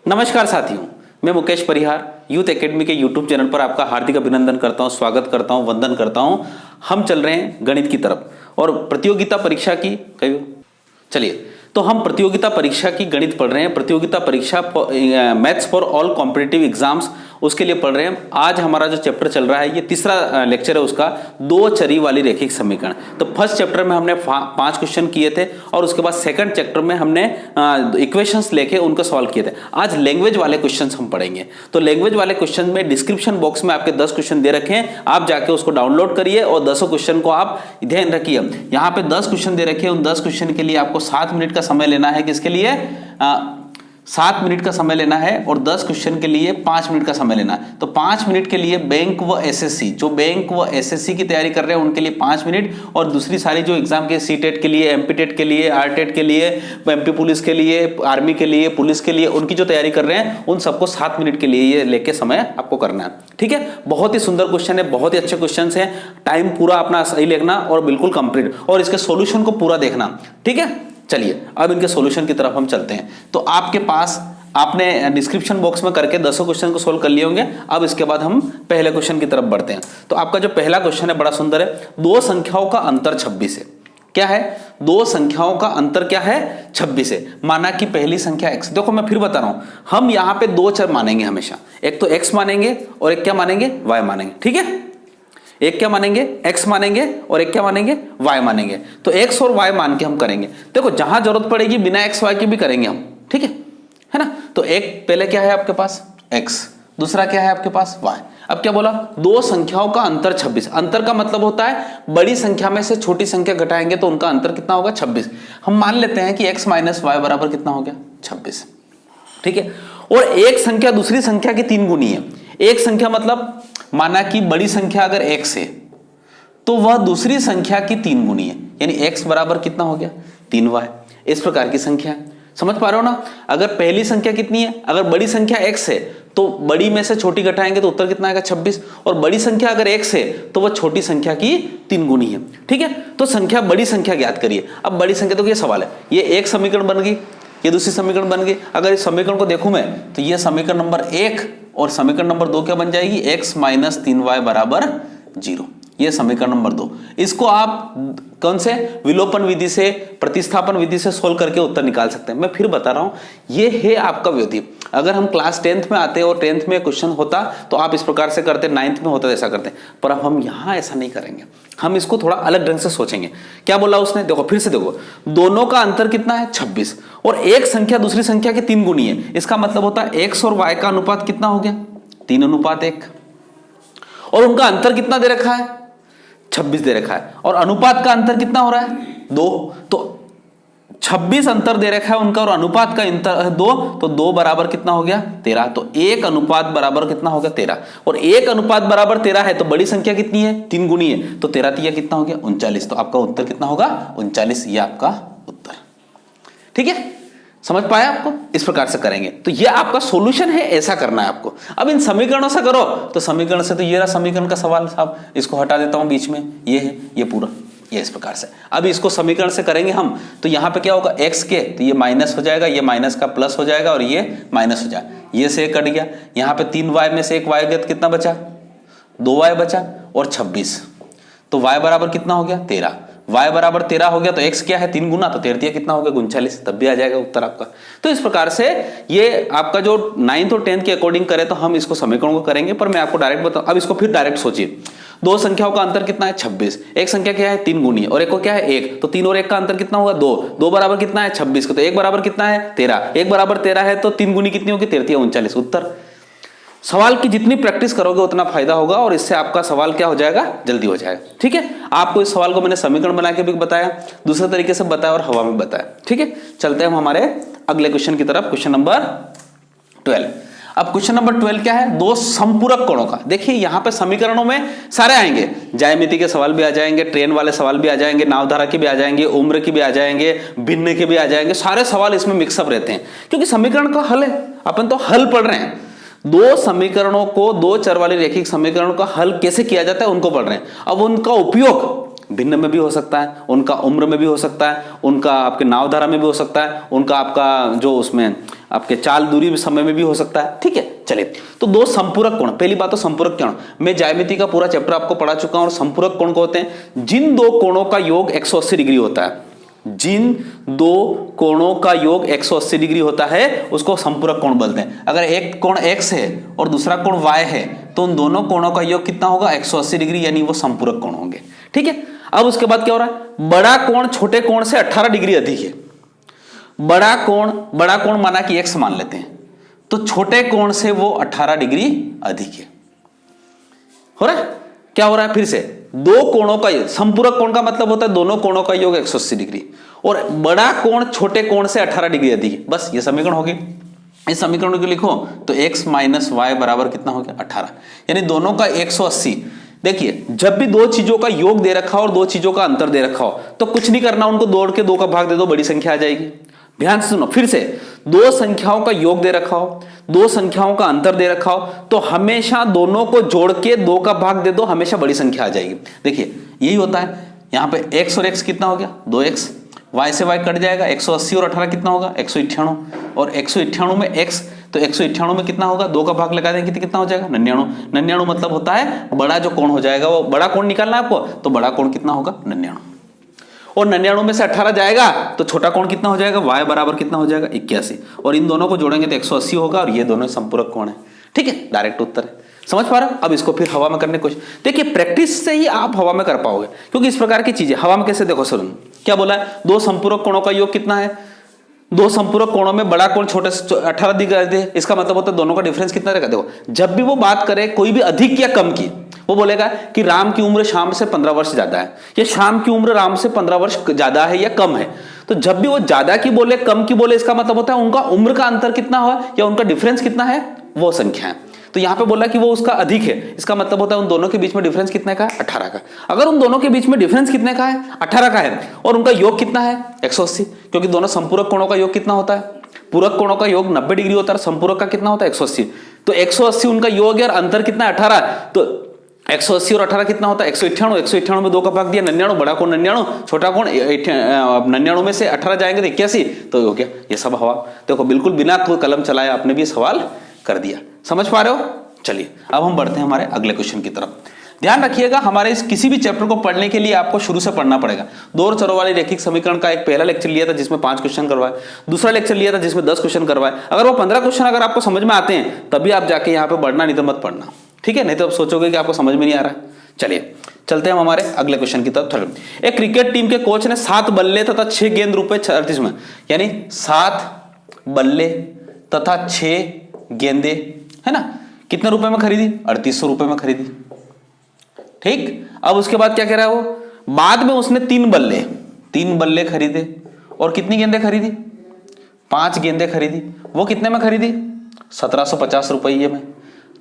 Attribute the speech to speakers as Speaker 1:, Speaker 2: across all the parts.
Speaker 1: नमस्कार साथियों, मैं मुकेश परिहार यूथ एकेडमी के यूट्यूब चैनल पर आपका हार्दिक अभिनंदन करता हूं, स्वागत करता हूं, वंदन करता हूं। हम चल रहे हैं गणित की तरफ और प्रतियोगिता परीक्षा की चलिए तो हम प्रतियोगिता परीक्षा की गणित पढ़ रहे हैं। प्रतियोगिता परीक्षा maths for all competitive exams, उसके लिए पढ़ रहे हैं। आज हमारा जो चैप्टर चल रहा है, ये तीसरा लेक्चर है उसका, दो चरी वाली रैखिक समीकरण। तो फर्स्ट चैप्टर में हमने 5 क्वेश्चन किए थे और उसके बाद सेकंड चैप्टर में हमने इक्वेशंस लेके उनको सॉल्व किए थे। आज लैंग्वेज वाले क्वेश्चंस हम पढ़ेंगे। तो लैंग्वेज वाले क्वेश्चन में डिस्क्रिप्शन बॉक्स में आपके 10 क्वेश्चन दे रखे हैं, आप जाके उसको डाउनलोड करिए और 10 क्वेश्चन को आप ध्यान रखिए। यहाँ पे 10 क्वेश्चन दे रखे हैं, उन 10 क्वेश्चन के लिए आपको 7 मिनट का समय लेना है। किसके लिए? 7 मिनट का समय लेना है और 10 क्वेश्चन के लिए 5 मिनट का समय लेना है। तो 5 मिनट के लिए बैंक व एसएससी, जो बैंक व एसएससी की तैयारी कर रहे हैं उनके लिए 5 मिनट, और दूसरी सारी जो एग्जाम के सीटेट के लिए, एमपीटेट के लिए, आरटेट के लिए, एमपी पुलिस के लिए, आर्मी के लिए, पुलिस के लिए, उनकी जो तैयारी कर रहे हैं उन सबको 7 मिनट के लिए ये लेके समय आपको करना है। ठीक है, बहुत ही सुंदर क्वेश्चन है, बहुत ही अच्छे क्वेश्चन है। टाइम पूरा अपना सही लिखना और बिल्कुल कंप्लीट, और इसके सॉल्यूशन को पूरा देखना। ठीक है, चलिए अब इनके सॉल्यूशन की तरफ हम चलते हैं। तो आपके पास आपने डिस्क्रिप्शन बॉक्स में करके 10 क्वेश्चन को सोल्व कर लिए होंगे। अब इसके बाद हम पहले क्वेश्चन की तरफ बढ़ते हैं। तो आपका जो पहला क्वेश्चन है बड़ा सुंदर है। दो संख्याओं का अंतर 26 है। क्या है? दो संख्याओं का अंतर क्या है? 26 है। माना कि पहली संख्या x, देखो मैं फिर बता रहा हूं, हम यहां पे दो चर मानेंगे हमेशा। एक तो x मानेंगे और एक क्या मानेंगे? y मानेंगे। ठीक है, एक क्या मानेंगे? x मानेंगे और एक क्या मानेंगे? y मानेंगे। तो x और y मान के हम करेंगे। देखो जहां जरूरत पड़ेगी बिना x y के भी करेंगे हम। ठीक है ना? तो एक पहले क्या है आपके पास? x, दूसरा क्या है आपके पास? y। अब क्या बोला? दो संख्याओं का अंतर 26। अंतर का मतलब होता है बड़ी संख्या में से छोटी संख्या घटाएंगे तो उनका अंतर कितना होगा? 26। हम मान लेते हैं कि x माइनस वाई बराबर कितना हो गया? 26। ठीक है, और एक संख्या दूसरी संख्या की 3 गुनी है। एक संख्या मतलब माना कि बड़ी संख्या अगर x है तो वह दूसरी संख्या की 3 गुनी है, यानी x बराबर कितना हो गया? 3y। इस प्रकार की संख्या समझ पा रहे हो ना? अगर पहली संख्या कितनी है? अगर बड़ी संख्या x है तो बड़ी में से छोटी घटाएंगे तो उत्तर कितना आएगा? 26। और बड़ी संख्या अगर x है तो वह छोटी संख्या की 3 गुनी है। ठीक है, तो संख्या बड़ी संख्या ज्ञात करिए। अब बड़ी संख्या, तो ये सवाल है, ये एक समीकरण बन गई, ये दूसरी समीकरण बन गई। अगर इस समीकरण को देखूं मैं तो ये समीकरण नंबर 1 और समीकरण नंबर 2 क्या बन जाएगी? x माइनस 3y बराबर 0। ये समीकरण नंबर 2। इसको आप कौन से विलोपन विधि से, प्रतिस्थापन विधि से सोल्व करके उत्तर निकाल सकते हैं। मैं फिर बता रहा हूं, ये है आपका व्युत्पत्ति। अगर हम क्लास 10th में आते और 10th में क्वेश्चन होता तो आप इस प्रकार से करते, 9th में होता तो ऐसा करते, पर अब हम यहां ऐसा नहीं करेंगे। हम इसको थोड़ा अलग ढंग से सोचेंगे। क्या बोला उसने? देखो फिर से देखो, दोनों का अंतर कितना है? 26, और एक संख्या दूसरी संख्या की 3 गुनी है। इसका मतलब होता है x और y का अनुपात कितना हो गया? 3:1। और उनका अंतर कितना दे रखा है? 26 दे रखा है। और अनुपात का अंतर कितना हो रहा है? 2। तो 26 अंतर दे रखा है उनका और अनुपात का अंतर है 2, तो 2 बराबर कितना हो गया? 13। तो 1 अनुपात बराबर कितना हो गया? 13। और 1 अनुपात बराबर 13 है तो बड़ी संख्या कितनी है? 3 गुनी है, तो 13 तिया कितना हो गया? 39। तो आपका उत्तर कितना होगा? 39। ये आपका उत्तर। ठीक है, समझ पाया आपको? इस प्रकार से करेंगे तो ये आपका सॉल्यूशन है, ऐसा करना है आपको। अब इन समीकरणों से करो तो समीकरण से, तो ये रहा समीकरण का सवाल साहब, इसको हटा देता हूं बीच में, ये है, ये पूरा, ये इस प्रकार से। अब इसको समीकरण से करेंगे हम तो यहाँ पे क्या होगा? x के, तो ये माइनस हो जाएगा, ये माइनस का प्लस हो जाएगा और ये माइनस हो जाएगा, ये से कट गया। यहाँ पे 3y में से एक y गया, कितना बचा? 2y बचा और 26। तो y बराबर कितना हो गया? 13। y बराबर 13 हो गया तो x क्या है? 3 गुना, तो 13 कितना हो गया? 39। तब भी आ जाएगा उत्तर आपका। तो इस प्रकार से ये आपका जो 9th और 10th के अकॉर्डिंग करे तो हम इसको समीकरण को करेंगे, पर मैं आपको डायरेक्ट बताऊं। अब इसको फिर डायरेक्ट सोचिए, दो संख्याओं का अंतर कितना है? 26। एक संख्या क्या है? 3 गुनी, और एक को क्या है? 1। तो 3 और 1 का अंतर कितना होगा? 2। 2 बराबर कितना है? 26 का, तो 1 बराबर कितना है? 13। 1 बराबर 13 है तो 3 गुनी कितनी होगी? 13 39। उत्तर। सवाल की जितनी प्रैक्टिस करोगे उतना फायदा होगा और इससे आपका सवाल क्या हो जाएगा? जल्दी हो जाएगा। ठीक है, आपको इस सवाल को मैंने समीकरण बना के भी बताया, दूसरे तरीके से बताया और हवा में बताया। ठीक है, चलते हैं हम हमारे अगले क्वेश्चन की तरफ, क्वेश्चन नंबर 12। अब क्वेश्चन नंबर 12 क्या है? दो समपूरक कोणों का। देखिए यहां पे समीकरणों में सारे आएंगे, ज्यामिति के सवाल भी आ जाएंगे, ट्रेन वाले सवाल भी आ जाएंगे, नावधारा के भी आ जाएंगे, उम्र के भी आ जाएंगे, भिन्न के भी आ जाएंगे। सारे सवाल इसमें मिक्सअप रहते हैं क्योंकि समीकरण का हल है, अपन तो हल पढ़ रहे हैं। दो समीकरणों को, दो चर वाले रैखिक समीकरणों का हल कैसे किया जाता है उनको पढ़ रहे हैं। अब उनका उपयोग भिन्न में भी हो सकता है, उनका उम्र में भी हो सकता है, उनका आपके नावधारा में भी हो सकता है, उनका आपका जो उसमें आपके चाल दूरी समय में भी हो सकता है। ठीक है, चलिए तो दो संपूरक कोण, पहली बात तो संपूरक कोण, मैं ज्यामिति का पूरा चैप्टर आपको पढ़ा चुका हूं। और संपूरक कोण को होते हैं जिन दो कोणों का योग 180 डिग्री होता है, जिन दो कोणों का योग 180 डिग्री होता है उसको संपूरक कोण बोलते हैं। अगर एक कोण x है और दूसरा कोण y है तो उन दोनों कोणों का योग कितना होगा 180 डिग्री, यानी वो संपूरक कोण होंगे। ठीक है, अब उसके बाद क्या हो रहा है, बड़ा कोण छोटे कोण से 18 डिग्री अधिक है। बड़ा कोण माना कि x मान लेते हैं, तो छोटे कोण से वो 18 डिग्री अधिक है। हो रहा है, क्या हो रहा है, फिर से दो कोणों का योग, संपूरक कोण का मतलब होता है दोनों कोणों का योग 180 डिग्री, और बड़ा कोण छोटे कोण से 18 डिग्री अधिक है। बस ये समीकरण होगी। इस समीकरण को लिखो तो x माइनस वाई बराबर कितना हो गया 18, यानी दोनों का 180। देखिए जब भी दो चीजों का योग दे रखा हो और दो चीजों का अंतर दे रखा हो तो कुछ नहीं करना, उनको दौड़ के 2 का भाग दे दो, बड़ी संख्या आ जाएगी। ध्यान से सुनो, फिर से दो संख्याओं का योग दे रखा हो, दो संख्याओं का अंतर दे रखा हो तो हमेशा दोनों को जोड़ के 2 का भाग दे दो, हमेशा बड़ी संख्या आ जाएगी। देखिए यही होता है यहां पे x और x कितना हो गया 2x, y से y कट जाएगा, 180 और 18 कितना होगा 198, और 198 में x, तो 198 में कितना होगा 2 का भाग लगा देंगे तो कितना हो जाएगा 99। 99 मतलब होता है बड़ा जो कोण हो जाएगा, वो बड़ा कोण निकालना है आपको, तो बड़ा कोण कितना होगा 99, और 99 में से 18 जाएगा तो छोटा कोण कितना हो जाएगा y बराबर कितना हो जाएगा 81, और इन दोनों को जोड़ेंगे तो 180 होगा, और ये दोनों संपूरक कोण है। ठीक है, डायरेक्ट उत्तर है। समझ पा रहे हो? अब इसको फिर हवा में करने की कोशिश, देखिए प्रैक्टिस से ही आप हवा में कर पाओगे, क्योंकि इस प्रकार की चीजें हवा में कैसे, देखो सर क्या बोला है, दो संपूरक कोणों का योग कितना है, दो संपूरक कोणों में बड़ा कोण छोटे से 18 दिख रहे थे, इसका मतलब होता है दोनों का डिफरेंस कितना रहेगा। देखो जब भी वो बात करे कोई भी अधिक या कम की, वो बोलेगा कि राम की उम्र श्याम से 15 वर्ष ज्यादा है, या श्याम की उम्र राम से 15 वर्ष ज्यादा है या कम है। तो जब भी वो ज्यादा की बोले कम की बोले, इसका मतलब होता है उनका उम्र का अंतर कितना हो या उनका डिफरेंस कितना है, वो संख्या है। तो यहां पे बोला कि वो उसका अधिक है, इसका मतलब होता है उन दोनों के बीच में डिफरेंस कितने का है 18 का। अगर उन दोनों के बीच में डिफरेंस कितने का है 18 का है, और उनका योग कितना है 180, क्योंकि दोनों संपूरक कोणों का योग कितना होता है, पूरक कोणों का योग 90 डिग्री होता है, संपूरक का कितना होता है 180, तो 180 उनका योग है और अंतर कितना है 18, तो 180 और 18 कितना होता है 198, 198 में 2 का भाग दिया 99, बड़ा कोण 99, छोटा कोण 99 में से 18 जाएंगे तो 81, तो हो गया ये सब हवा। देखो बिल्कुल बिना कोई कलम चलाए आपने भी सवाल कर दिया, समझ पा रहे हो। चलिए अब हम बढ़ते हैं हमारे अगले क्वेश्चन की तरफ। ध्यान रखिएगा हमारे इस किसी भी चैप्टर को पढ़ने के लिए आपको शुरू से पढ़ना पड़ेगा। दो और चरों वाले रैखिक समीकरण का एक पहला लेक्चर लिया था जिसमें 5 क्वेश्चन करवाए, दूसरा लेक्चर लिया था जिसमें 10 क्वेश्चन करवाए। अगर वो 15 क्वेश्चन अगर आपको समझ में आते हैं तभी आप जाके यहाँ पे बढ़ना, नहीं तो मत पढ़ना, ठीक है, नहीं तो आप सोचोगे कि आपको समझ में नहीं आ रहा है। चलिए चलते हैं हम हमारे अगले क्वेश्चन की तरफ। एक क्रिकेट टीम के कोच ने 7 बल्ले तथा 6 गेंद रुपए 38 में, यानी 7 बल्ले तथा 6 गेंदे, है ना, कितने रुपए में खरीदी 3800 रुपए में खरीदी। ठीक, अब उसके बाद क्या कह रहा है वो, बाद में उसने 3 बल्ले खरीदे और कितनी गेंदें खरीदी 5 गेंदें खरीदी। वो कितने में खरीदी 1750 रुपये में।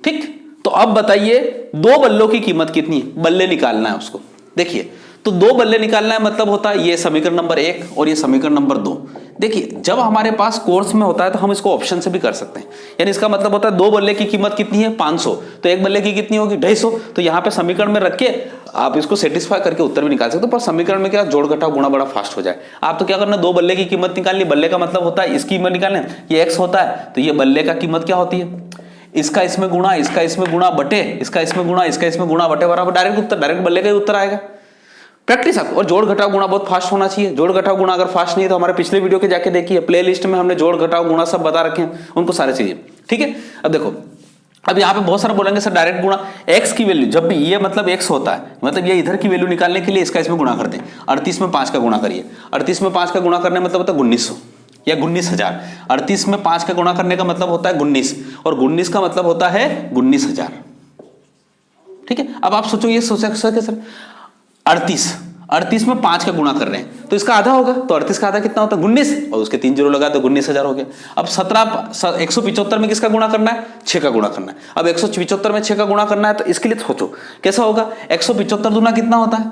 Speaker 1: ठीक, तो अब बताइए 2 बल्लों की कीमत कितनी है, बल्ले निकालना है उसको। देखिए तो 2 बल्ले निकालना है मतलब होता है ये समीकरण नंबर 1 और ये समीकरण नंबर 2। देखिए जब हमारे पास कोर्स में होता है तो हम इसको ऑप्शन से भी कर सकते हैं, यानी इसका मतलब होता है 2 बल्ले की कीमत कितनी है 500, तो 1 बल्ले की कितनी होगी 250। तो यहाँ पे समीकरण में रख के आप इसको सेटिस्फाई करके उत्तर भी निकाल सकते हो, पर समीकरण में क्या जोड़ घटाव गुणा बड़ा फास्ट हो जाए। आप तो क्या करना, 2 बल्ले की कीमत निकालनी, बल्ले का मतलब होता है इसकी कीमत निकालने, ये x होता है तो ये बल्ले का कीमत क्या होती है, इसका इसमें गुणा, इसका इसमें गुणा बटे, इसका इसमें गुणा, इसका इसमें गुणा बटे बराबर डायरेक्ट उत्तर, डायरेक्ट बल्ले का ही उत्तर आएगा। प्रैक्टिस आपको, और जोड़ घटाव गुणा बहुत फास्ट होना चाहिए। जोड़ घटाव गुणा अगर फास्ट नहीं है तो हमारे पिछले वीडियो के जाके देखिए, प्लेलिस्ट में हमने जोड़ घटाव गुणा सब बता रखे हैं, उनको सारे चाहिए। ठीक है, अब देखो अब यहाँ पे बहुत सारा बोलेंगे सर डायरेक्ट गुणा, x की वैल्यू जब भी ये मतलब x होता है, मतलब ये इधर की वैल्यू निकालने के लिए इसका इसमें गुणा करते हैं। 38 में 5 का गुणा करिए, 38 में 5 का गुणा करने मतलब होता है 1900 या 19,000। 38 में 5 का गुणा करने का मतलब होता है 19, और 19 का मतलब होता है 19,000। ठीक है, अब आप सोचो ये सोच सकते सर 38 में 5 का गुणा कर रहे हैं तो इसका आधा होगा, तो 38 का आधा कितना होता है 19, और उसके 3 जीरो लगा तो 19,000 हो गया। अब 175 में किसका गुणा करना है 6 का गुणा करना है। अब 175 में 6 का गुणा करना है तो इसके लिए सोचो कैसा होगा, 175 दुना कितना होता है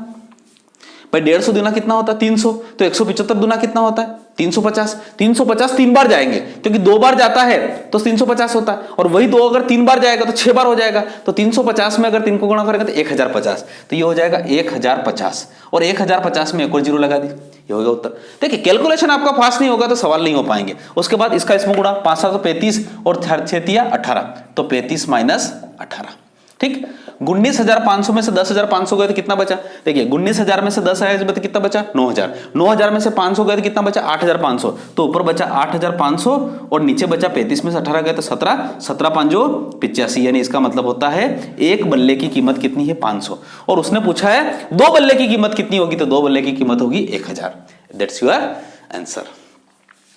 Speaker 1: भाई 150 दुना कितना होता है 300, तो 175 दुना कितना होता है 350 350 3 बार जाएंगे, क्योंकि 2 बार जाता है तो 350 होता है, और वही 2 अगर 3 बार जाएगा तो 6 बार हो जाएगा। तो 350 में अगर 3 को गुणा करेंगे तो 1050, तो ये हो जाएगा 1050, और 1050 में एक और जीरो लगा दी, ये होगा उत्तर। देखिए कैलकुलेशन आपका पास नहीं होगा तो सवाल नहीं हो पाएंगे। उसके बाद इसका इसमें गुणा, 5 7 तो 35 और 6 3 18, तो 35 माइनस 18, ठीक। 19,500 में से 10,500 गए तो कितना बचा? देखिए 19,000 में से 10,000 तो कितना बचा? 9,000। 9,000 में से 500 गए तो कितना बचा? 8,500। तो ऊपर बचा 8,500 और नीचे बचा 35 में से 18 गए तो 17, 17 5 85, यानी इसका मतलब होता है एक बल्ले की कीमत कितनी है? 500। और उसने पूछा है 2 बल्ले की कीमत कितनी होगी, तो 2 बल्ले की कीमत होगी 1,000। That's your answer.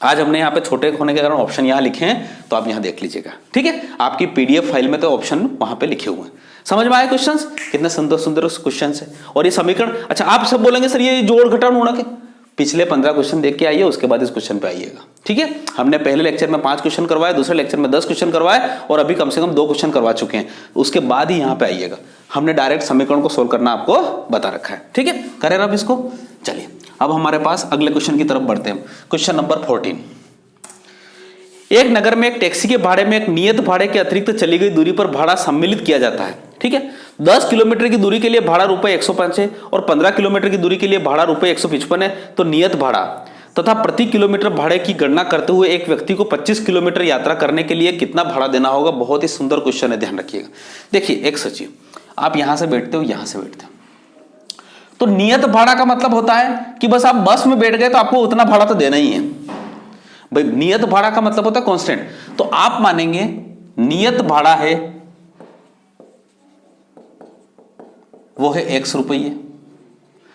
Speaker 1: आज हमने यहाँ पे छोटे होने के कारण ऑप्शन यहाँ लिखे हैं, तो आप यहाँ देख लीजिएगा, ठीक है। आपकी पीडीएफ फाइल में तो ऑप्शन वहां पे लिखे हुए हैं। समझ में आए क्वेश्चंस? कितने सुंदर सुंदर क्वेश्चन है। और ये समीकरण, अच्छा आप सब बोलेंगे सर ये जोड़ घटाव गुणा के, पिछले 15 क्वेश्चन देख के आइए, उसके बाद इस क्वेश्चन पे आइएगा, ठीक है। हमने पहले लेक्चर में 5 क्वेश्चन करवाए, दूसरे लेक्चर में 10 क्वेश्चन करवाए, और अभी कम से कम 2 क्वेश्चन करवा चुके हैं। उसके बाद ही यहाँ पे आइएगा। हमने डायरेक्ट समीकरण को सोल्व करना आपको बता रखा है, ठीक है। करें अब इसको। चलिए अब हमारे पास अगले क्वेश्चन की तरफ बढ़ते हैं। Question number 14। एक नगर में एक टैक्सी के भाड़े में एक नियत भाड़े के अतिरिक्त चली गई दूरी पर भाड़ा सम्मिलित किया जाता है, ठीक है। 10 किलोमीटर की दूरी के लिए भाड़ा रुपए 105 है, और 15 किलोमीटर की दूरी के लिए भाड़ा रुपए 155 है। तो नियत भाड़ा तथा प्रति किलोमीटर भाड़े की गणना करते हुए एक व्यक्ति को 25 किलोमीटर यात्रा करने के लिए कितना भाड़ा देना होगा? बहुत ही सुंदर क्वेश्चन है, ध्यान रखिएगा। देखिए एक सोचिए, आप यहां से बैठते हो, यहां से बैठते हो, तो नियत भाड़ा का मतलब होता है कि बस आप बस में बैठ गए तो आपको उतना भाड़ा तो देना ही है भाई। नियत भाड़ा का मतलब होता है कांस्टेंट। तो आप मानेंगे नियत भाड़ा है वो है X रुपये,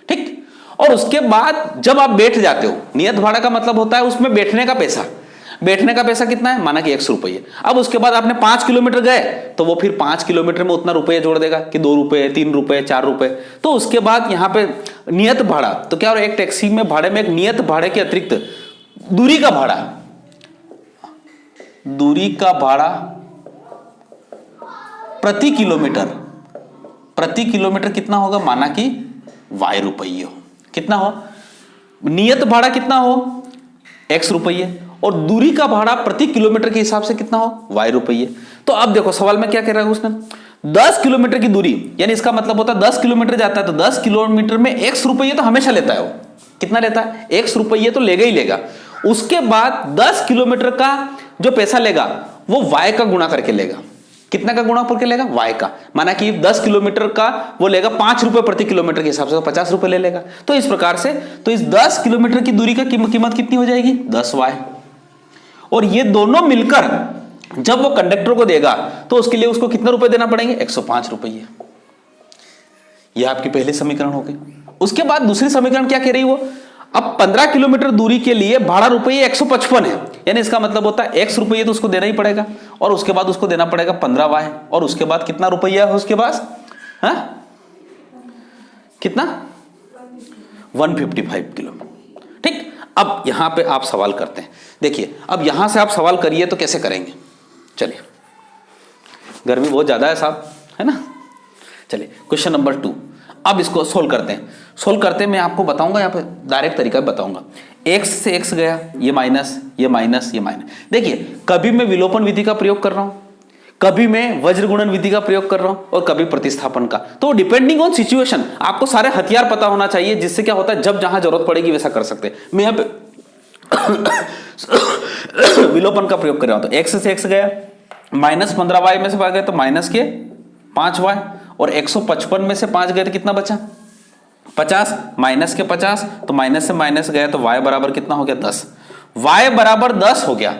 Speaker 1: ठीक। और उसके बाद जब आप बैठ जाते हो, नियत भाड़ा का मतलब होता है उसमें बैठने का पैसा। बैठने का पैसा कितना है? माना कि X रुपये। अब उसके बाद आपने 5 किलोमीटर गए तो वो फिर 5 किलोमीटर में उतना रुपये जोड़ देगा कि 2 रुपये, 3 रुपये, 4 रुपये। तो उसके बाद यहां पे नियत भाड़ा, तो क्या हो रहा है? एक टैक्सी में भाड़े में एक नियत भाड़े के अतिरिक्त दूरी का भाड़ा, दूरी का भाड़ा प्रति किलोमीटर, प्रति किलोमीटर कितना होगा? माना कि Y रुपये हो, कितना हो? नियत भाड़ा कितना हो? X रुपये, और दूरी का भाड़ा प्रति किलोमीटर के हिसाब से कितना हो? Y रुपये। तो अब देखो सवाल में क्या कह रहा है उसने, 10 किलोमीटर की दूरी, यानी इसका मतलब होता है 10 किलोमीटर जाता है तो 10 किलोमीटर में X रुपये तो हमेशा लेता है। वो कितना लेता है? X रुपये तो लेगा ही लेगा। उसके बाद 10 किलोमीटर का जो पैसा लेगा वो Y का गुणा करके लेगा। कितना का गुणा करके लेगा? Y का। माना कि 10 किलोमीटर का वो लेगा 5 रुपए प्रति किलोमीटर के हिसाब से, तो 50 रुपए ले लेगा। तो इस प्रकार से तो इस 10 किलोमीटर की दूरी का कीमत कितनी हो जाएगी? 10Y। और ये दोनों मिलकर जब वो कंडक्टर को देगा तो उसके लिए उसको कितना रुपए देना पड़ेंगे? 105 रुपये। यह आपकी पहली समीकरण हो गई। उसके बाद दूसरी समीकरण क्या कह रही वो, अब 15 किलोमीटर दूरी के लिए भाड़ा रुपये 155 है, यानी इसका मतलब होता है X रुपये तो उसको देना ही पड़ेगा, और उसके बाद उसको देना पड़ेगा 15Y, और उसके बाद कितना रुपया है उसके पास? हाँ कितना? 155 किलोमीटर, ठीक। अब यहां पे आप सवाल करते हैं। देखिए अब यहां से आप सवाल करिए तो कैसे करेंगे? चलिए, गर्मी बहुत ज्यादा है साहब, है ना। चलिए क्वेश्चन नंबर 2, अब इसको सोल्व करते हैं। सोल्व करते मैं आपको बताऊंगा, यहाँ पे डायरेक्ट तरीका बताऊंगा। x से x गया, ये माइनस, ये माइनस, ये माइनस। देखिए कभी मैं विलोपन विधि का प्रयोग कर रहा हूं, कभी मैं वज्र गुणन विधि का प्रयोग कर रहा हूं, और कभी प्रतिस्थापन का। तो डिपेंडिंग ऑन सिचुएशन आपको सारे हथियार पता होना चाहिए, जिससे क्या होता है जब जहां जरूरत पड़ेगी वैसा कर सकते हैं। मैं यहाँ पे विलोपन का प्रयोग कर रहा हूं, तो x से x गया, माइनस 15y में से गए तो माइनस के 5y, और 155 में से 5 गए तो कितना बचा? 50, माइनस के 50, तो माइनस से माइनस गया तो y बराबर कितना हो गया? 10। y बराबर 10 हो गया,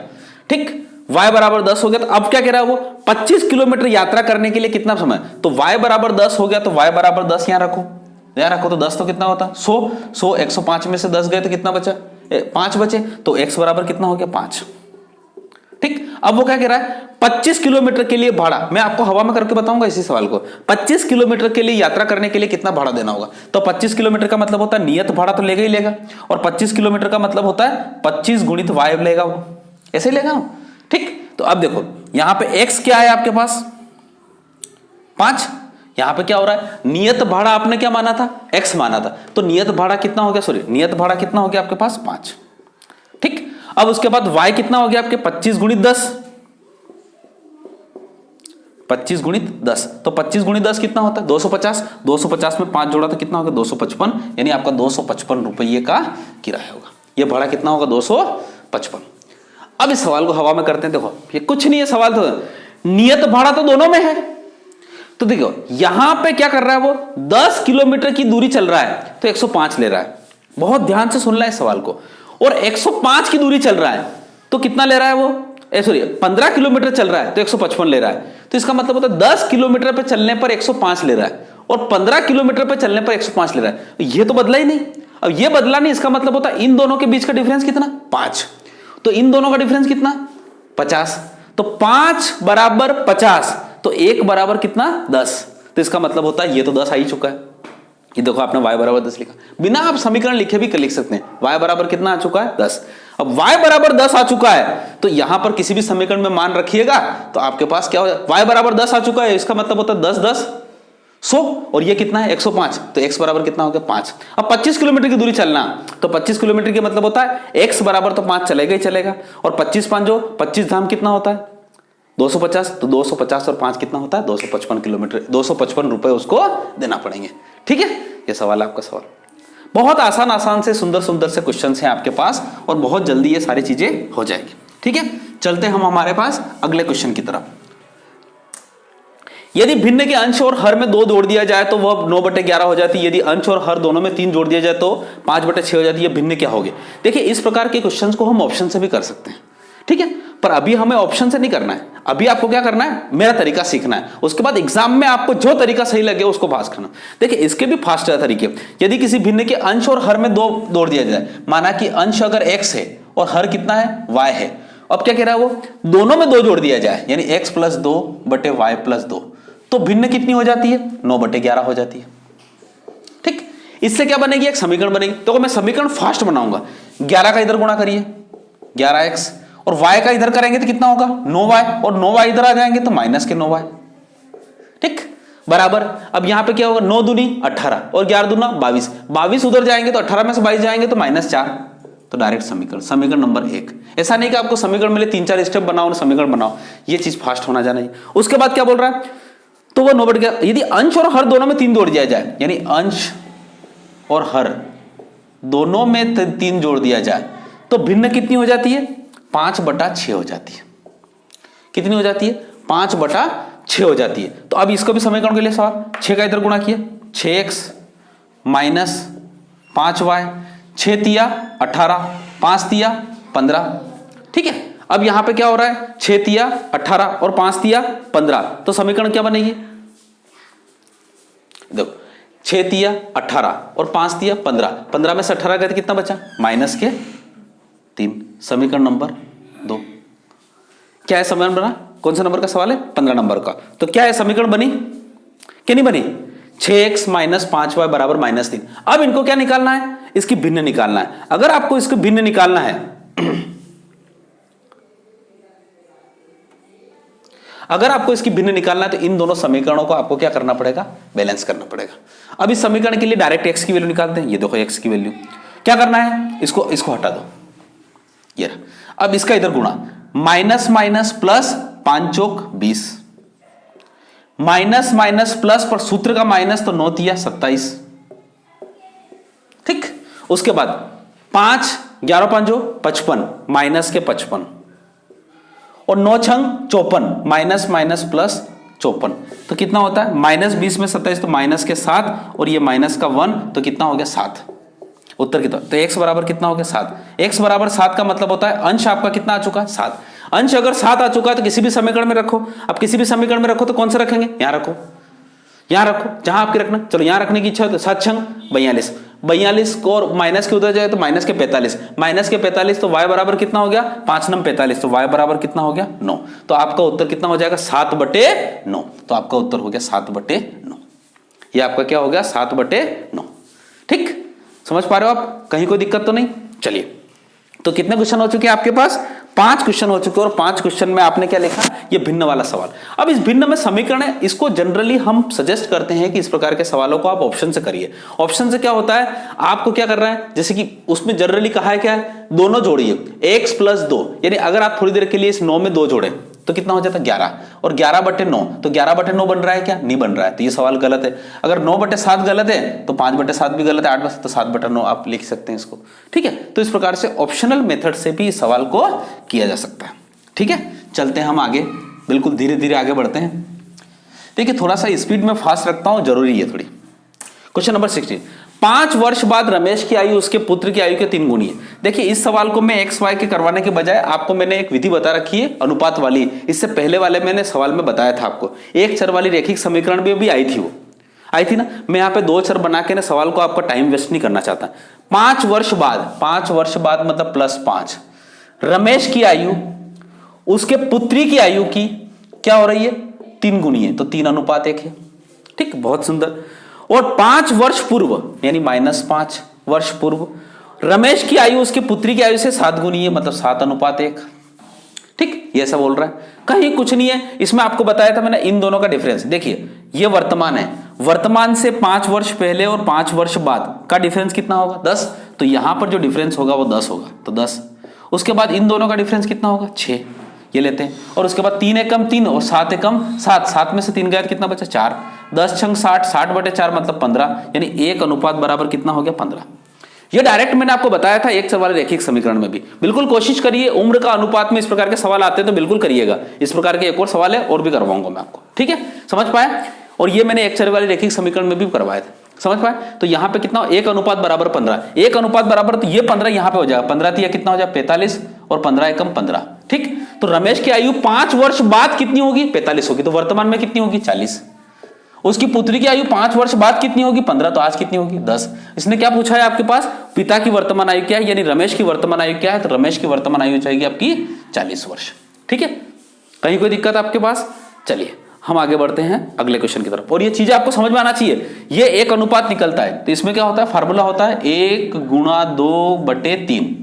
Speaker 1: ठीक। y बराबर 10 हो गया, तो अब क्या कह रहा है वो? 25 किलोमीटर यात्रा करने के लिए कितना समय? तो y बराबर 10 हो गया, तो y बराबर 10 यहां रखो, यहां रखो, तो 10 तो कितना होता? 100, 105 में से 10 गए तो कितना बचा? 5 बचे, तो x बराबर कितना हो गया? 5, ठीक। अब वो क्या कह रहा है? 25 किलोमीटर के लिए भाड़ा, मैं आपको हवा में करके बताऊंगा इसी सवाल को। 25 किलोमीटर के लिए यात्रा करने के लिए कितना भाड़ा देना होगा? तो 25 किलोमीटर का मतलब होता है नियत भाड़ा तो लेगा ही लेगा, और 25 किलोमीटर का मतलब होता है 25 गुणित y लेगा, वो ऐसे ही लेगा ना, ठीक। तो अब देखो यहां पे x क्या है आपके पास? 5। यहां पे क्या हो रहा है? नियत भाड़ा आपने क्या माना था? x माना था, तो नियत भाड़ा कितना हो गया? सॉरी, नियत भाड़ा कितना हो गया आपके पास? 5। ठीक। अब उसके बाद y कितना हो गया आपके 25 गुणित 10, 25 गुणित 10, तो 25 गुणित 10 कितना होता है 250, 250 में 5 जोड़ा तो कितना होगा 255, यानी आपका 255 रुपये का किराया होगा। ये भाड़ा कितना होगा 255। अब इस सवाल को हवा में करते हैं। देखो ये कुछ नहीं है सवाल, तो नियत भाड़ा तो दोनों में है, तो देखो यहां पे क्या कर रहा है वो 10 किलोमीटर की दूरी चल रहा है तो 105 ले रहा है। बहुत ध्यान से सुनना है इस सवाल को। और 105 की दूरी चल रहा है तो कितना ले रहा है वो, सॉरी 15 किलोमीटर चल रहा है तो 155 ले रहा है। तो इसका मतलब होता है 10 किलोमीटर पे चलने पर 105 ले रहा है और 15 किलोमीटर पे चलने पर 105 ले रहा है। ये तो बदला ही नहीं। अब ये बदला नहीं, इसका मतलब होता है इन दोनों के बीच का डिफरेंस कितना 5, तो इन दोनों का डिफरेंस कितना 50, तो 5 बराबर 50, तो 1 बराबर कितना 10, तो इसका मतलब होता है ये तो 10 आ ही चुका है। ये देखो आपने y बराबर 10 लिखा, बिना आप समीकरण लिखे भी लिख सकते हैं। y बराबर कितना आ चुका है 10। अब y बराबर 10 आ चुका है तो यहां पर किसी भी समीकरण में मान रखिएगा तो आपके पास क्या हो जाए, y बराबर 10 आ चुका है, इसका मतलब होता है 10 10 100, और ये कितना है 105, तो x बराबर कितना हो गया 5। अब 25 किलोमीटर की दूरी चलना, तो 25 किलोमीटर के मतलब होता है x बराबर तो 5 चलेगा ही चलेगा, और 25 5 जो 25 धाम कितना होता है 250, तो 250 और 5 कितना होता है 255 किलोमीटर, 255 रुपए उसको देना पड़ेंगे। ठीक है, ये सवाल है आपका सवाल। बहुत आसान से सुंदर से क्वेश्चन हैं आपके पास और बहुत जल्दी ये सारी चीजें हो जाएगी। ठीक है, चलते हम हमारे पास अगले क्वेश्चन की तरफ। यदि भिन्न के अंश और हर में 2 जोड़ दिया जाए तो वह 9/11 हो जाती है। यदि अंश और हर दोनों में 3 जोड़ दिया जाए तो 5/6 हो जाती है। भिन्न क्या होगी? देखिए इस प्रकार के क्वेश्चंस को हम ऑप्शन से भी कर सकते हैं। ठीक है, पर अभी हमें ऑप्शन से नहीं करना है। अभी आपको क्या करना है, मेरा तरीका सीखना है, उसके बाद एग्जाम में आपको जो तरीका सही लगे उसको पास करना। देखिए इसके भी फास्ट तरीके। यदि किसी भिन्न के अंश और हर में 2 जोड़ दिया जाए, माना कि अंश अगर x है और हर कितना है y है, अब क्या कह रहा है वो दोनों में 2 जोड़ दिया जाए, यानी x + 2 बटे y + 2, तो भिन्न कितनी हो जाती है 9/11 हो जाती है। ठीक, इससे क्या बनेगी, एक समीकरण बनेगी। तो मैं समीकरण फास्ट बनाऊंगा, 11 का इधर गुणा करिए 11x, और y का इधर करेंगे तो कितना होगा 9y, और 9y इधर आ जाएंगे तो माइनस के 9y। ठीक, बराबर। अब यहां पे क्या होगा 9 दूनी 18 और 11 दूना 22, 22 उधर जाएंगे तो 18 में से 22 जाएंगे तो -4, तो डायरेक्ट समीकरण नंबर 1। ऐसा नहीं कि आपको समीकरण मिले 3-4 स्टेप बनाओ और समीकरण बनाओ, ये चीज फास्ट होना जाना चाहिए। उसके बाद क्या बोल रहा है, तो वह 9/11। यदि अंश और हर दोनों में 3 जोड़ दिया जाए, यानी अंश और हर दोनों में 3 जोड़ दिया जाए, तो भिन्न कितनी हो जाती है 5/6 हो जाती है। कितनी हो जाती है 5/6 हो जाती है। तो अब इसको भी समीकरण के लिए सवाल, 6 का इधर गुणा किया 6x माइनस 5y, 6 तिया 18, 5 तिया 15। ठीक है, अब यहां पे क्या हो रहा है 6 तिया 18 और 5 तिया 15, तो समीकरण क्या बनेगी, देखो 6 तिया 18 और 5 तिया 15, 15 में से 18 गए तो कितना बचा -3, समीकरण नंबर 2। क्या है समीकरण बना, कौन सा नंबर का सवाल है 15 नंबर का। तो क्या है समीकरण बनी क्या नहीं बनी, 6x माइनस 5y बराबर -3। अब इनको क्या निकालना है, इसकी भिन्न निकालना है। अगर आपको इसको भिन्न निकालना है अगर आपको इसकी भिन्न निकालना है तो इन दोनों समीकरणों को आपको क्या करना पड़ेगा, बैलेंस करना पड़ेगा। अब इस समीकरण के लिए डायरेक्ट x की वैल्यू निकालते हैं। ये देखो x की वैल्यू क्या करना है, इसको हटा दो, ये रहा। अब इसका इधर गुणा, माइनस माइनस प्लस 5 चौक 20, माइनस माइनस प्लस पर सूत्र का माइनस, तो 9 तिया 27। ठीक, उसके बाद 5 11 5 55 माइनस के 55 और 9 छंग 54, माइनस माइनस प्लस 54, तो कितना होता है -20 में 27, तो माइनस के 7 और ये माइनस का 1, तो कितना हो गया 7 उत्तर कितना। तो x बराबर कितना हो गया 7। x बराबर 7 का मतलब होता है अंश आपका कितना आ चुका है 7। अंश अगर 7 आ चुका है तो किसी भी समीकरण में रखो। अब किसी भी समीकरण में रखो तो कौन सा रखेंगे, यहां रखो, यहां रखो जहां आपकी रखना। चलो यहां रखने की इच्छा है तो 7 छंग 42, 42 को और माइनस के उधर जाए तो माइनस के 45, माइनस के 45, तो y बराबर कितना हो गया 5 9 45, तो y बराबर कितना हो गया 9। तो आपका उत्तर कितना हो जाएगा 7/9। तो आपका उत्तर हो गया 7/9। ये आपका क्या हो गया 7/9। ठीक, समझ पा रहे हो आप, कहीं कोई दिक्कत तो नहीं। चलिए तो कितने क्वेश्चन हो चुके हैं आपके पास? 5 क्वेश्चन हो चुके हैं और 5 क्वेश्चन में आपने क्या लिखा? ये भिन्न वाला सवाल। अब इस भिन्न में समीकरण है, इसको जनरली हम सजेस्ट करते हैं कि इस प्रकार के सवालों को आप ऑप्शन से करिए। ऑप्शन से क्या होता है, आपको क्या कर रहा है, जैसे कि उसमें जनरली कहा है क्या है, दोनों जोड़िए x + 2, यानी अगर आप थोड़ी देर के लिए इस 9 में 2 जोड़े तो कितना हो जाता है 11, और 11/9, तो 11/9 बन रहा है क्या? नहीं बन रहा है, तो ये सवाल गलत है। अगर 9/7 गलत है तो 5/7 भी गलत है, 8/7 तो 7/9 आप लिख सकते हैं इसको। ठीक है, तो इस प्रकार से ऑप्शनल मेथड से भी इस सवाल को किया जा सकता है। ठीक है, चलते हैं हम आगे, बिल्कुल धीरे धीरे आगे बढ़ते हैं। देखिए थोड़ा सा स्पीड में फास्ट रखता हूं, जरूरी है थोड़ी। क्वेश्चन नंबर 16, 5 वर्ष बाद रमेश की आयु उसके पुत्र की आयु के 3 गुनी है। देखिए इस सवाल को मैं XY के करवाने के बजाय आपको मैंने एक विधि बता रखी है अनुपात वाली। इससे पहले वाले मैंने सवाल में बताया था आपको, एक चर वाली रैखिक समीकरण में भी आई थी, वो आई थी ना। मैं यहाँ पे 2 चर बना के ना सवाल को आपका टाइम वेस्ट नहीं करना चाहता। 5 वर्ष बाद, 5 वर्ष बाद मतलब +5, रमेश की आयु उसके पुत्री की आयु की क्या हो रही है? 3 गुनी है, तो 3:1 है। ठीक, बहुत सुंदर। और 5 वर्ष पूर्व यानी -5 वर्ष पूर्व रमेश की आयु उसके पुत्री की आयु से 7 गुनी है, मतलब 7:1। ठीक, ये ऐसा बोल रहा है, कहीं कुछ नहीं है। इसमें आपको बताया था मैंने इन दोनों का डिफरेंस। देखिए ये वर्तमान है, वर्तमान से 5 वर्ष पहले और 5 वर्ष बाद का डिफरेंस कितना होगा? 10। तो यहां पर जो डिफरेंस होगा वो 10 होगा, तो 10। उसके बाद इन दोनों का डिफरेंस कितना होगा? 6, ये लेते हैं। और उसके बाद 3 एकम 3 और 7 एकम 7, 7 में से 3 गया कितना बचा? 4। 10 छंग 60, 60/4 मतलब 15, यानी 1 अनुपात बराबर कितना हो गया? 15। ये डायरेक्ट मैंने आपको बताया था एक चर वाले रैखिक समीकरण में भी। बिल्कुल कोशिश करिए, उम्र का अनुपात में इस प्रकार के सवाल आते हैं तो बिल्कुल करिएगा। इस प्रकार के एक और सवाल है और भी करवाऊंगा मैं आपको। ठीक है, समझ पाए? और ये मैंने एक चर वाले रैखिक समीकरण में भी करवाए थे, समझ पाए? तो यहां पे कितना? 1 अनुपात बराबर 15, 1 अनुपात बराबर, तो ये 15 यहां पे हो जाएगा, 15 यह कितना हो जाएगा? 45, और 15 एकम 15। ठीक, तो रमेश की आयु 5 वर्ष बाद कितनी होगी? 45 होगी। तो वर्तमान में कितनी होगी? 40। उसकी पुत्री की आयु 5 वर्ष बाद कितनी होगी? 15। तो आज कितनी होगी? 10। इसने क्या पूछा है आपके पास? पिता की वर्तमान आयु क्या है, यानी रमेश की वर्तमान आयु क्या है? तो रमेश की वर्तमान आयु जाएगी आपकी 40 वर्ष। ठीक है, कहीं कोई दिक्कत आपके पास? चलिए हम आगे बढ़ते हैं अगले क्वेश्चन की तरफ। और ये चीजें आपको समझ में आना चाहिए। ये एक अनुपात निकलता है, तो इसमें क्या होता है? फार्मूला होता है 1/2/3,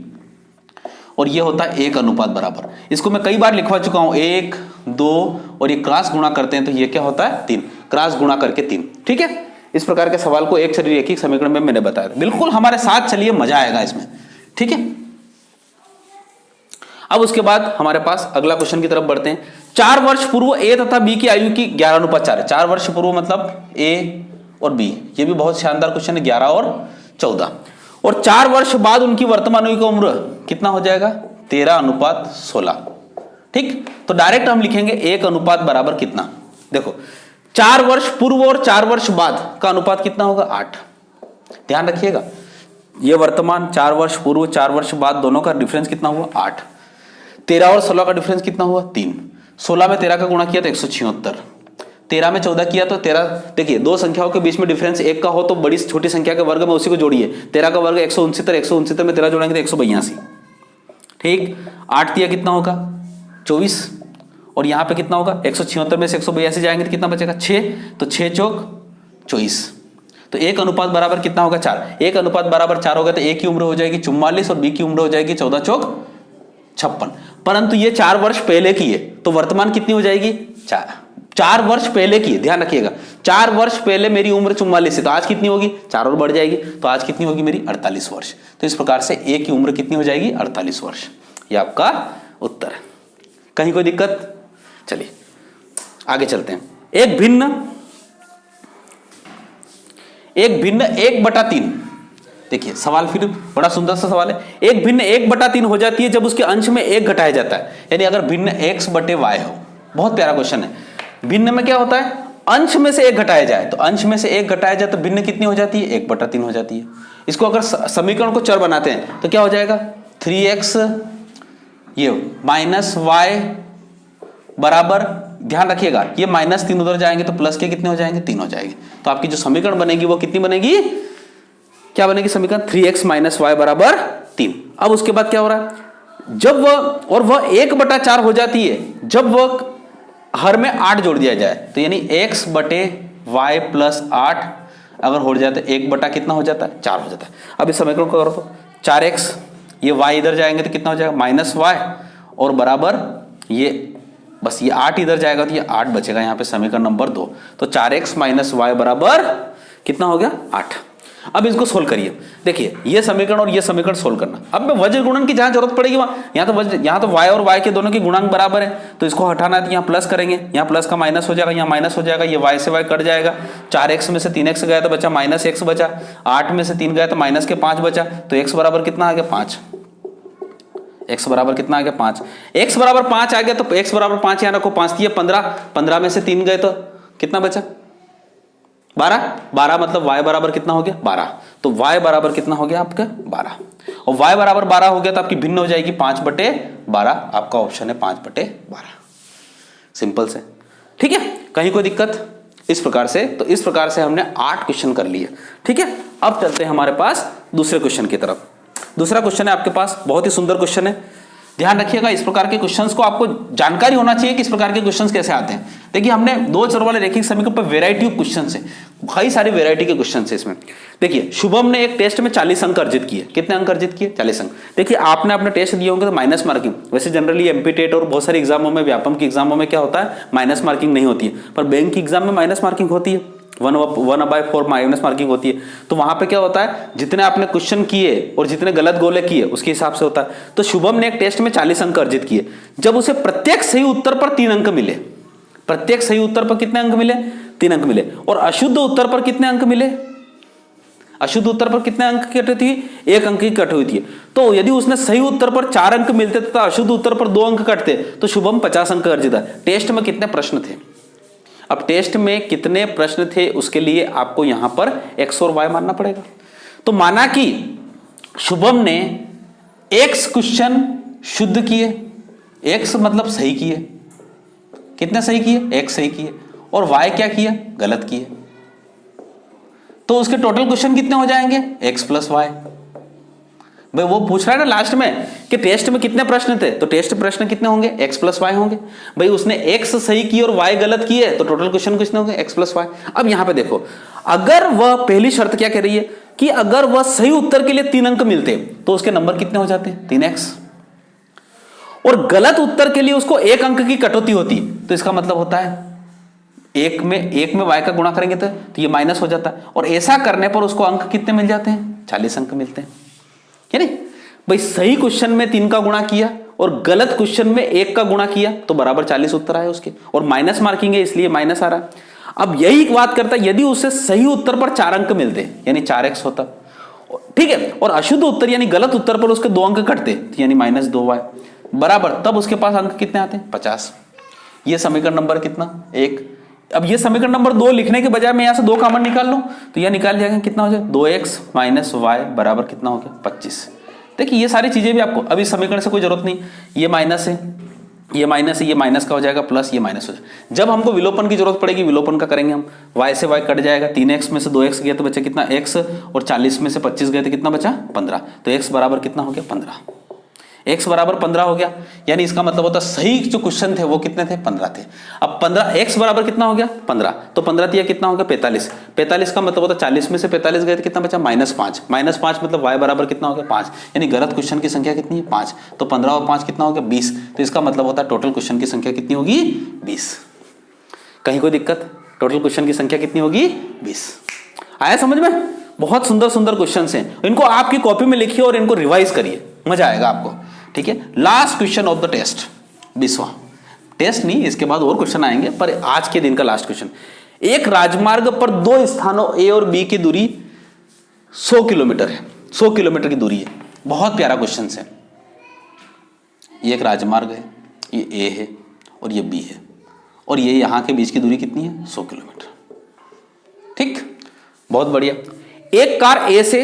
Speaker 1: और ये होता है 1 अनुपात बराबर। इसको मैं कई बार लिखवा चुका हूं, 1, 2 और ये क्रॉस गुणा करते हैं तो ये क्या होता है? 3, क्रॉस गुणा करके 3। ठीक है, इस प्रकार के सवाल को एक चर रैखिक समीकरण में मैंने बताया था। बिल्कुल हमारे साथ चलिए, मजा आएगा इसमें। ठीक है, अब उसके बाद हमारे पास अगला क्वेश्चन की तरफ बढ़ते हैं। 4 वर्ष पूर्व ए तथा बी की आयु की 11:4 है। 4 वर्ष पूर्व मतलब ए और बी, ये भी बहुत शानदार क्वेश्चन है, 11 और 14। और 4 वर्ष बाद उनकी वर्तमान आयु की उम्र कितना हो जाएगा? 13:16। ठीक, तो डायरेक्ट हम लिखेंगे 1 अनुपात बराबर कितना? देखो 4 वर्ष पूर्व और 4 वर्ष बाद का अनुपात कितना होगा? 8। ध्यान रखिएगा, ये वर्तमान 4 वर्ष पूर्व 4 वर्ष बाद दोनों का डिफरेंस कितना हुआ? 8। 13 और 16 का डिफरेंस कितना हुआ? 3। 16 में 13 का गुणा किया तो 176, 13 में 14 किया तो 13। देखिए दो संख्याओं के बीच में डिफरेंस 1 का हो तो बड़ी छोटी संख्या के वर्ग में उसी को जोड़िए। 13 का वर्ग 169, 169 में 13 जोड़ेंगे तो 182। ठीक, 8 दिया कितना होगा? 24। और यहां पे कितना होगा? 176 में से 182 जाएंगे तो कितना बचेगा? 6। तो 6 चौक 24। तो 1 अनुपात बराबर कितना होगा? 4। 1 अनुपात बराबर 4 होगा तो ए की उम्र हो जाएगी 44 और बी की उम्र हो जाएगी 14 चौक 56। परंतु ये 4 वर्ष पहले की है, तो वर्तमान कितनी हो जाएगी? 4 वर्ष पहले की, ध्यान रखिएगा। 4 वर्ष पहले मेरी उम्र 44 है, तो आज कितनी होगी? 4 और बढ़ जाएगी, तो आज कितनी होगी मेरी? 48 वर्ष। तो इस प्रकार से ए की उम्र कितनी हो जाएगी? 48 वर्ष। ये आपका उत्तर है। कहीं कोई दिक्कत? चलिए आगे चलते हैं। एक भिन्न 1/3। देखिए सवाल फिर बड़ा सुंदर सा सवाल है। एक भिन्न 1/3 हो जाती है जब उसके अंश में 1 घटाया जाता है, यानी अगर भिन्न x/y हो। बहुत प्यारा क्वेश्चन है। भिन्न में क्या होता है? अंश में से 1 घटाया जाए, तो अंश में से 1 घटाया जाए तो भिन्न कितनी हो जाती है? 1/3 हो जाती है। इसको अगर समीकरण को चर बनाते हैं तो क्या हो जाएगा? 3x ये -y बराबर, ध्यान रखिएगा ये -3 उधर जाएंगे तो प्लस के कितने हो जाएंगे? 3 हो जाएंगे। तो आपकी जो समीकरण बनेगी वो कितनी बनेगी? क्या बनेगी समीकरण? 3x - y बराबर 3। अब उसके बाद क्या हो रहा है? जब वह 1/4 हो जाती है जब वह हर में 8 जोड़ दिया जाए, तो यानी x/y + 8 अगर हो जाए तो 1 बटा कितना हो जाता है? 4 हो जाता है। अब इस समीकरण को करो तो 4x ये y इधर जाएंगे तो कितना हो जाएगा माइनस वाई, और बराबर ये बस ये 8 इधर जाएगा तो ये 8 बचेगा यहाँ पे समीकरण नंबर 2। तो 4x माइनस वाई बराबर कितना हो गया 8। अब इसको सोल्व करिए, देखिए ये समीकरण और ये समीकरण सोल्व करना। अब मैं वज्र गुणन की जहां जरूरत पड़ेगी वहां, यहाँ तो y और y के दोनों की गुणांक बराबर है, तो इसको हटाना है तो यहाँ प्लस करेंगे, यहाँ प्लस का माइनस हो जाएगा, यहाँ माइनस हो जाएगा, ये y से y कट जाएगा। 4x में से 3x गया तो बचा माइनस x बचा, 8 में से 3 गया तो माइनस के 5 बचा, तो x बराबर कितना आ गया 5। x बराबर कितना आ गया 5। x बराबर 5 आ गया तो x बराबर 5 यहाँ रखो, 5 दिए 15, 15 में से 3 गए तो कितना बचा 12, 12 मतलब y बराबर कितना हो गया 12। तो y बराबर कितना हो गया आपका 12, और y बराबर 12 हो गया तो आपकी भिन्न हो जाएगी 5/12, आपका ऑप्शन है 5/12। सिंपल से, ठीक है, कहीं कोई दिक्कत? इस प्रकार से, तो इस प्रकार से हमने 8 क्वेश्चन कर लिए, ठीक है। अब चलते हैं हमारे पास दूसरे क्वेश्चन की तरफ। दूसरा क्वेश्चन है आपके पास, बहुत ही सुंदर क्वेश्चन है, ध्यान रखिएगा। इस प्रकार के क्वेश्चंस को आपको जानकारी होना चाहिए कि इस प्रकार के क्वेश्चंस कैसे आते हैं। देखिए हमने 2 चर वाले रैखिक समीकरण पर वैरायटी ऑफ क्वेश्चंस है, कई सारी वैरायटी के क्वेश्चंस है इसमें। देखिए शुभम ने एक टेस्ट में 40 अंक अर्जित किए। कितने अंक अर्जित किए 40 अंक। देखिए आपने अपने टेस्ट दिए होंगे तो माइनस मार्किंग, वैसे जनरली एमपी टेट और बहुत सारे एग्जामों में, व्यापम के एग्जामों में क्या होता है माइनस मार्किंग नहीं होती है, पर बैंक की एग्जाम में माइनस मार्किंग होती है, 1/4 माइनस मार्किंग होती है। तो वहां पे क्या होता है, जितने आपने क्वेश्चन किए और जितने गलत गोले किए उसके हिसाब से होता है। तो शुभम ने एक टेस्ट में 40 अंक अर्जित किए। जब उसे प्रत्येक सही उत्तर पर 3 अंक मिले, प्रत्येक सही उत्तर पर कितने अंक मिले 3 अंक मिले, और अशुद्ध उत्तर पर कितने अंक मिले, अशुद्ध उत्तर पर कितने अंक की कट हुई थी 1 अंक की कट हुई थी। तो यदि उसने सही उत्तर पर 4 अंक मिलते तथा अशुद्ध उत्तर पर 2 अंक कटते तो शुभम 50 अंक अर्जित है। टेस्ट में कितने प्रश्न थे, अब टेस्ट में कितने प्रश्न थे उसके लिए आपको यहां पर x और y मानना पड़ेगा। तो माना कि शुभम ने x क्वेश्चन शुद्ध किए, x मतलब सही किए, कितने सही किए x सही किए, और y क्या किया गलत किए, तो उसके टोटल क्वेश्चन कितने हो जाएंगे x प्लस y। भाई वो पूछ रहा है ना लास्ट में कि टेस्ट में कितने प्रश्न थे, तो टेस्ट प्रश्न कितने होंगे x प्लस वाई होंगे। भाई उसने x सही की और y गलत की है तो टोटल क्वेश्चन कितने होंगे x प्लस वाई। अब यहां पे देखो, अगर वह पहली शर्त क्या कह रही है कि अगर वह सही उत्तर के लिए 3 अंक मिलते तो उसके नंबर कितने हो जाते 3x, और गलत उत्तर के लिए उसको 1 अंक की कटौती होती, तो इसका मतलब होता है 1 में y का गुणा करेंगे तो ये माइनस हो जाता है, और ऐसा करने पर उसको अंक कितने मिल जाते हैं 40 अंक मिलते हैं। नहीं भाई, सही क्वेश्चन में 3 का गुणा किया और गलत क्वेश्चन में 1 का गुणा किया तो बराबर 40 उत्तर आए उसके, और माइनस मार्किंग है इसलिए माइनस आ रहा है। अब यही बात करता है यदि उसे सही उत्तर पर 4 अंक मिलते यानी 4x होता, ठीक है, और अशुद्ध उत्तर यानी गलत उत्तर पर उसके 2 अंक कटते यानी -2y बराबर, तब उसके पास अंक कितने आते हैं 50। ये समीकरण नंबर कितना 1। अब ये समीकरण नंबर 2 लिखने के बजाय मैं यहां से 2 कॉमन निकाल लूं तो यह निकाल जाएगा कितना हो जाए 2x माइनस वाई बराबर कितना हो गया 25। देखिए ये सारी चीजें भी आपको, अब इस समीकरण से कोई जरूरत नहीं, ये माइनस है, ये माइनस है, ये माइनस का हो जाएगा प्लस, ये माइनस हो जाएगा। जब हमको विलोपन की जरूरत पड़ेगी विलोपन का करेंगे हम, y से y कट जाएगा, 3x में से 2x गया तो बचा कितना x, और 40 में से 25 गए तो कितना बचा 15, तो x बराबर कितना हो गया 15, x बराबर 15 हो गया। यानी इसका मतलब होता सही जो क्वेश्चन थे वो कितने थे 15 थे। अब 15 x बराबर कितना हो गया 15, तो 15 दिया कितना हो गया 45, 45 का मतलब होता 40 में से 45 गए तो कितना बचा -5, -5 मतलब y बराबर कितना हो गया 5, यानी गलत क्वेश्चन की संख्या कितनी है 5, तो 15 और 5 कितना हो गया 20, तो इसका मतलब होता है टोटल क्वेश्चन की संख्या कितनी होगी 20। कहीं कोई दिक्कत, टोटल क्वेश्चन की संख्या कितनी होगी 20। आया समझ में? बहुत सुंदर सुंदर क्वेश्चन हैं, इनको आपकी कॉपी में लिखिए और इनको रिवाइज करिए, मजा आएगा आपको, ठीक है। Last question of the test, 20वां टेस्ट नहीं, इसके बाद और क्वेश्चन आएंगे, पर आज के दिन का लास्ट क्वेश्चन। एक राजमार्ग पर 2 स्थानों ए और बी की दूरी 100 किलोमीटर है, 100 किलोमीटर की दूरी है। बहुत प्यारा क्वेश्चन है। ये एक राजमार्ग है, ये ए है और ये बी है, और ये यहां के बीच की दूरी कितनी है 100 किलोमीटर, ठीक, बहुत बढ़िया। एक कार ए से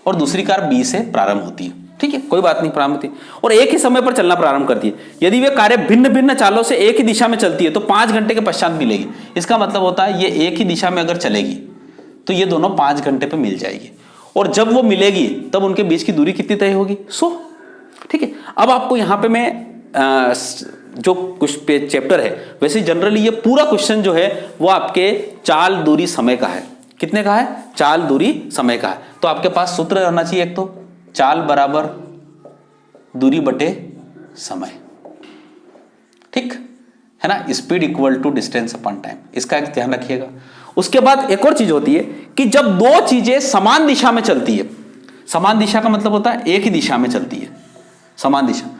Speaker 1: और दूसरी कार बी से प्रारंभ होती है, ठीक है, कोई बात नहीं, प्रारंभ होती है, और एक ही समय पर चलना प्रारंभ करती है। यदि वे कारें भिन्न भिन्न चालों से एक ही दिशा में चलती है तो 5 घंटे के पश्चात मिलेगी। इसका मतलब होता है ये एक ही दिशा में अगर चलेगी तो ये दोनों 5 घंटे पे मिल जाएगी, और जब वो मिलेगी तब उनके बीच की दूरी कितनी तय होगी 100, ठीक है। अब आपको यहाँ पे मैं जो कुछ चैप्टर है, वैसे जनरली ये पूरा क्वेश्चन जो है वो आपके चाल दूरी समय का है। कितने का है? चाल दूरी समय का है। तो आपके पास सूत्र रहना चाहिए, एक तो चाल बराबर दूरी बटे समय, ठीक है ना, speed equal to distance upon time, इसका एक ध्यान रखिएगा। उसके बाद एक और चीज होती है कि जब दो चीजें समान दिशा में चलती है, समान दिशा का मतलब होता है एक ही दिशा में चलती है, समान दिशा,